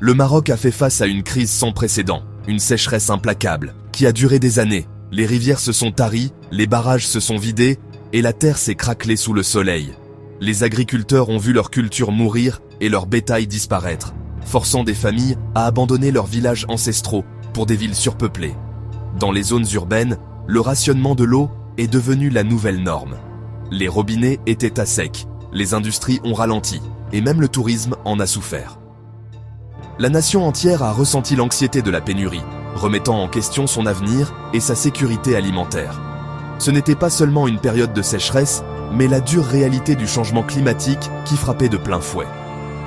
Le Maroc a fait face à une crise sans précédent, une sécheresse implacable, qui a duré des années. Les rivières se sont taries, les barrages se sont vidés, et la terre s'est craquelée sous le soleil. Les agriculteurs ont vu leur culture mourir et leur bétail disparaître, forçant des familles à abandonner leurs villages ancestraux pour des villes surpeuplées. Dans les zones urbaines, le rationnement de l'eau est devenu la nouvelle norme. Les robinets étaient à sec, les industries ont ralenti, et même le tourisme en a souffert. La nation entière a ressenti l'anxiété de la pénurie, remettant en question son avenir et sa sécurité alimentaire. Ce n'était pas seulement une période de sécheresse, mais la dure réalité du changement climatique qui frappait de plein fouet.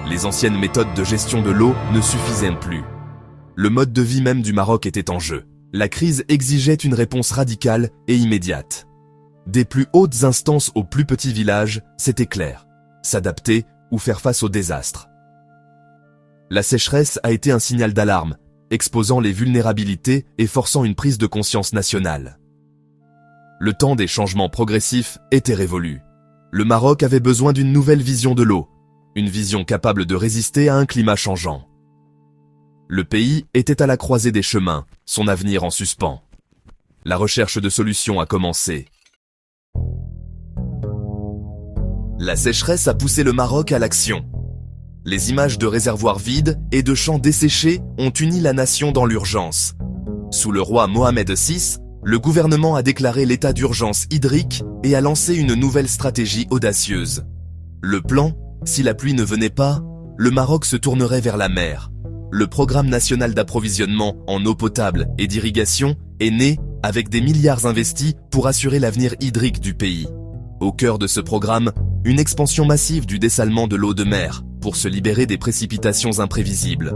Les anciennes méthodes de gestion de l'eau ne suffisaient plus. Le mode de vie même du Maroc était en jeu. La crise exigeait une réponse radicale et immédiate. Des plus hautes instances aux plus petits villages, c'était clair. S'adapter ou faire face au désastre. La sécheresse a été un signal d'alarme, exposant les vulnérabilités et forçant une prise de conscience nationale. Le temps des changements progressifs était révolu. Le Maroc avait besoin d'une nouvelle vision de l'eau, une vision capable de résister à un climat changeant. Le pays était à la croisée des chemins, son avenir en suspens. La recherche de solutions a commencé. La sécheresse a poussé le Maroc à l'action. Les images de réservoirs vides et de champs desséchés ont uni la nation dans l'urgence. Sous le roi Mohamed VI, le gouvernement a déclaré l'état d'urgence hydrique et a lancé une nouvelle stratégie audacieuse. Le plan, si la pluie ne venait pas, le Maroc se tournerait vers la mer. Le programme national d'approvisionnement en eau potable et d'irrigation est né avec des milliards investis pour assurer l'avenir hydrique du pays. Au cœur de ce programme, une expansion massive du dessalement de l'eau de mer pour se libérer des précipitations imprévisibles.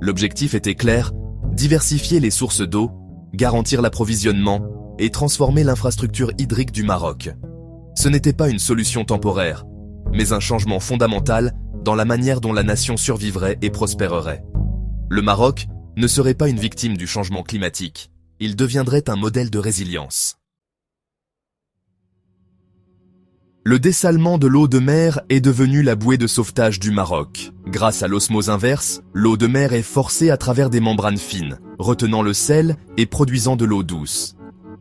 L'objectif était clair, diversifier les sources d'eau, garantir l'approvisionnement et transformer l'infrastructure hydrique du Maroc. Ce n'était pas une solution temporaire, mais un changement fondamental dans la manière dont la nation survivrait et prospérerait. Le Maroc ne serait pas une victime du changement climatique, il deviendrait un modèle de résilience. Le dessalement de l'eau de mer est devenu la bouée de sauvetage du Maroc. Grâce à l'osmose inverse, l'eau de mer est forcée à travers des membranes fines, retenant le sel et produisant de l'eau douce.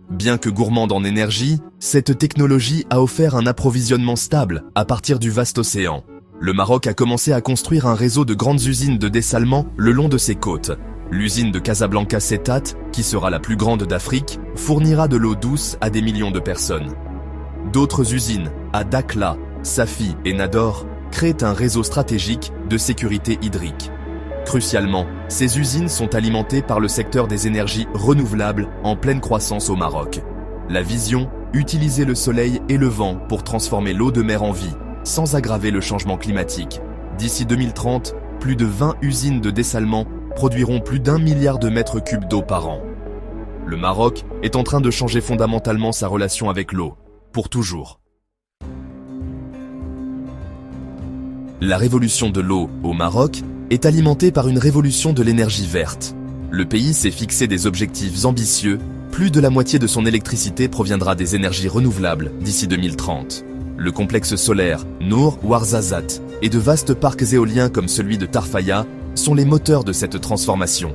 Bien que gourmande en énergie, cette technologie a offert un approvisionnement stable à partir du vaste océan. Le Maroc a commencé à construire un réseau de grandes usines de dessalement le long de ses côtes. L'usine de Casablanca Settat, qui sera la plus grande d'Afrique, fournira de l'eau douce à des millions de personnes. D'autres usines, à Dakhla, Safi et Nador, créent un réseau stratégique de sécurité hydrique. Crucialement, ces usines sont alimentées par le secteur des énergies renouvelables en pleine croissance au Maroc. La vision, utiliser le soleil et le vent pour transformer l'eau de mer en vie, sans aggraver le changement climatique. D'ici 2030, plus de 20 usines de dessalement produiront plus d'1 milliard de mètres cubes d'eau par an. Le Maroc est en train de changer fondamentalement sa relation avec l'eau, pour toujours. La révolution de l'eau au Maroc est alimentée par une révolution de l'énergie verte. Le pays s'est fixé des objectifs ambitieux, plus de la moitié de son électricité proviendra des énergies renouvelables d'ici 2030. Le complexe solaire Nour Ouarzazate et de vastes parcs éoliens comme celui de Tarfaya sont les moteurs de cette transformation.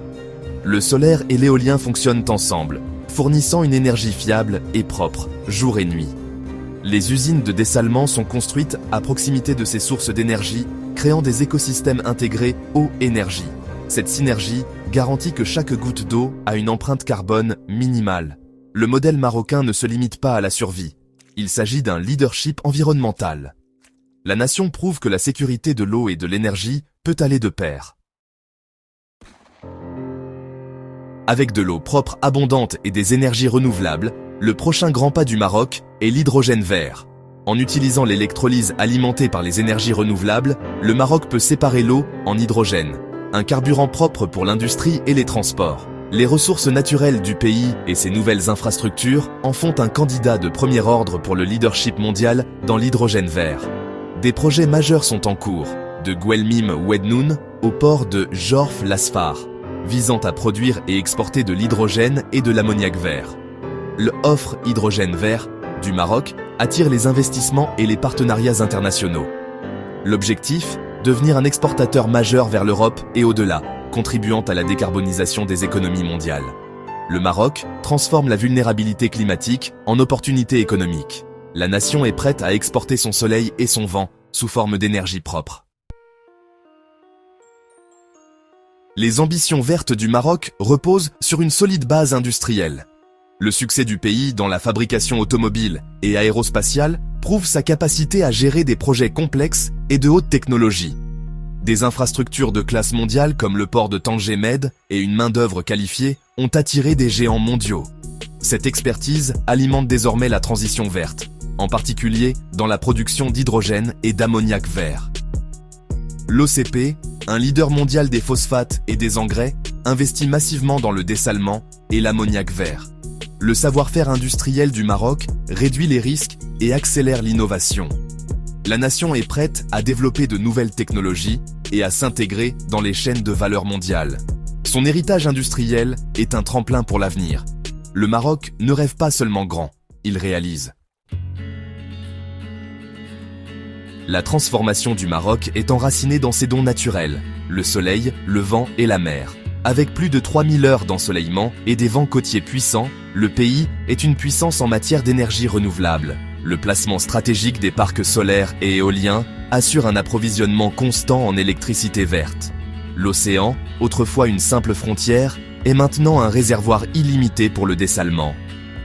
Le solaire et l'éolien fonctionnent ensemble, fournissant une énergie fiable et propre, jour et nuit. Les usines de dessalement sont construites à proximité de ces sources d'énergie, créant des écosystèmes intégrés eau-énergie. Cette synergie garantit que chaque goutte d'eau a une empreinte carbone minimale. Le modèle marocain ne se limite pas à la survie. Il s'agit d'un leadership environnemental. La nation prouve que la sécurité de l'eau et de l'énergie peut aller de pair. Avec de l'eau propre abondante et des énergies renouvelables, le prochain grand pas du Maroc est l'hydrogène vert. En utilisant l'électrolyse alimentée par les énergies renouvelables, le Maroc peut séparer l'eau en hydrogène, un carburant propre pour l'industrie et les transports. Les ressources naturelles du pays et ses nouvelles infrastructures en font un candidat de premier ordre pour le leadership mondial dans l'hydrogène vert. Des projets majeurs sont en cours, de Guelmim Wednoun au port de Jorf Lasfar, visant à produire et exporter de l'hydrogène et de l'ammoniac vert. Le offre hydrogène vert du Maroc attire les investissements et les partenariats internationaux. L'objectif, devenir un exportateur majeur vers l'Europe et au-delà. contribuant à la décarbonisation des économies mondiales. Le Maroc transforme la vulnérabilité climatique en opportunité économique. La nation est prête à exporter son soleil et son vent sous forme d'énergie propre. Les ambitions vertes du Maroc reposent sur une solide base industrielle. Le succès du pays dans la fabrication automobile et aérospatiale prouve sa capacité à gérer des projets complexes et de haute technologie. Des infrastructures de classe mondiale comme le port de Tanger Med et une main-d'œuvre qualifiée ont attiré des géants mondiaux. Cette expertise alimente désormais la transition verte, en particulier dans la production d'hydrogène et d'ammoniac vert. L'OCP, un leader mondial des phosphates et des engrais, investit massivement dans le dessalement et l'ammoniac vert. Le savoir-faire industriel du Maroc réduit les risques et accélère l'innovation. La nation est prête à développer de nouvelles technologies et à s'intégrer dans les chaînes de valeur mondiales. Son héritage industriel est un tremplin pour l'avenir. Le Maroc ne rêve pas seulement grand, il réalise. La transformation du Maroc est enracinée dans ses dons naturels, le soleil, le vent et la mer. Avec plus de 3000 heures d'ensoleillement et des vents côtiers puissants, le pays est une puissance en matière d'énergie renouvelable. Le placement stratégique des parcs solaires et éoliens assure un approvisionnement constant en électricité verte. L'océan, autrefois une simple frontière, est maintenant un réservoir illimité pour le dessalement.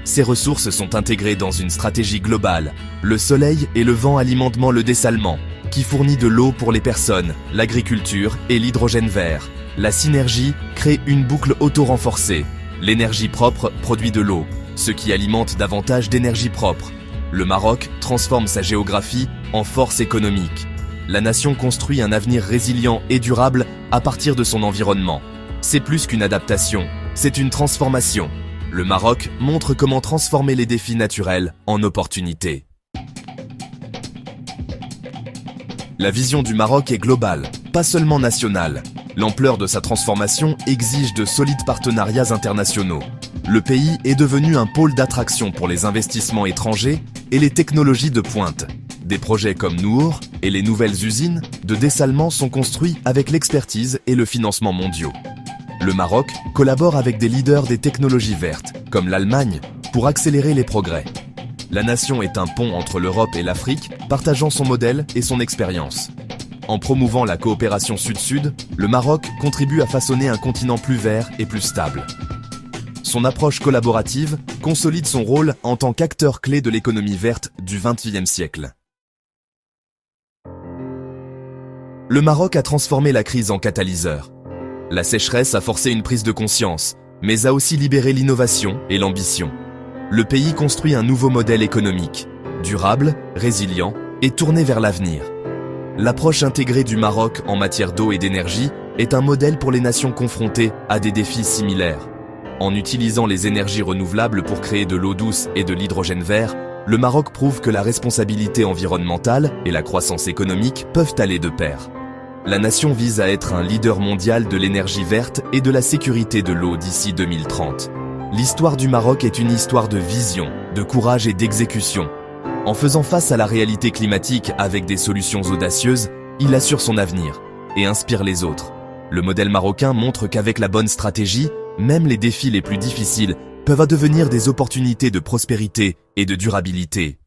Ces ressources sont intégrées dans une stratégie globale. Le soleil et le vent alimentent le dessalement, qui fournit de l'eau pour les personnes, l'agriculture et l'hydrogène vert. La synergie crée une boucle auto-renforcée. L'énergie propre produit de l'eau, ce qui alimente davantage d'énergie propre. Le Maroc transforme sa géographie en force économique. La nation construit un avenir résilient et durable à partir de son environnement. C'est plus qu'une adaptation, c'est une transformation. Le Maroc montre comment transformer les défis naturels en opportunités. La vision du Maroc est globale, pas seulement nationale. L'ampleur de sa transformation exige de solides partenariats internationaux. Le pays est devenu un pôle d'attraction pour les investissements étrangers et les technologies de pointe. Des projets comme Nour et les nouvelles usines de dessalement sont construits avec l'expertise et le financement mondiaux. Le Maroc collabore avec des leaders des technologies vertes, comme l'Allemagne, pour accélérer les progrès. La nation est un pont entre l'Europe et l'Afrique, partageant son modèle et son expérience. En promouvant la coopération sud-sud, le Maroc contribue à façonner un continent plus vert et plus stable. Son approche collaborative consolide son rôle en tant qu'acteur clé de l'économie verte du XXIe siècle. Le Maroc a transformé la crise en catalyseur. La sécheresse a forcé une prise de conscience, mais a aussi libéré l'innovation et l'ambition. Le pays construit un nouveau modèle économique, durable, résilient et tourné vers l'avenir. L'approche intégrée du Maroc en matière d'eau et d'énergie est un modèle pour les nations confrontées à des défis similaires. En utilisant les énergies renouvelables pour créer de l'eau douce et de l'hydrogène vert, le Maroc prouve que la responsabilité environnementale et la croissance économique peuvent aller de pair. La nation vise à être un leader mondial de l'énergie verte et de la sécurité de l'eau d'ici 2030. L'histoire du Maroc est une histoire de vision, de courage et d'exécution. En faisant face à la réalité climatique avec des solutions audacieuses, il assure son avenir et inspire les autres. Le modèle marocain montre qu'avec la bonne stratégie, même les défis les plus difficiles peuvent devenir des opportunités de prospérité et de durabilité.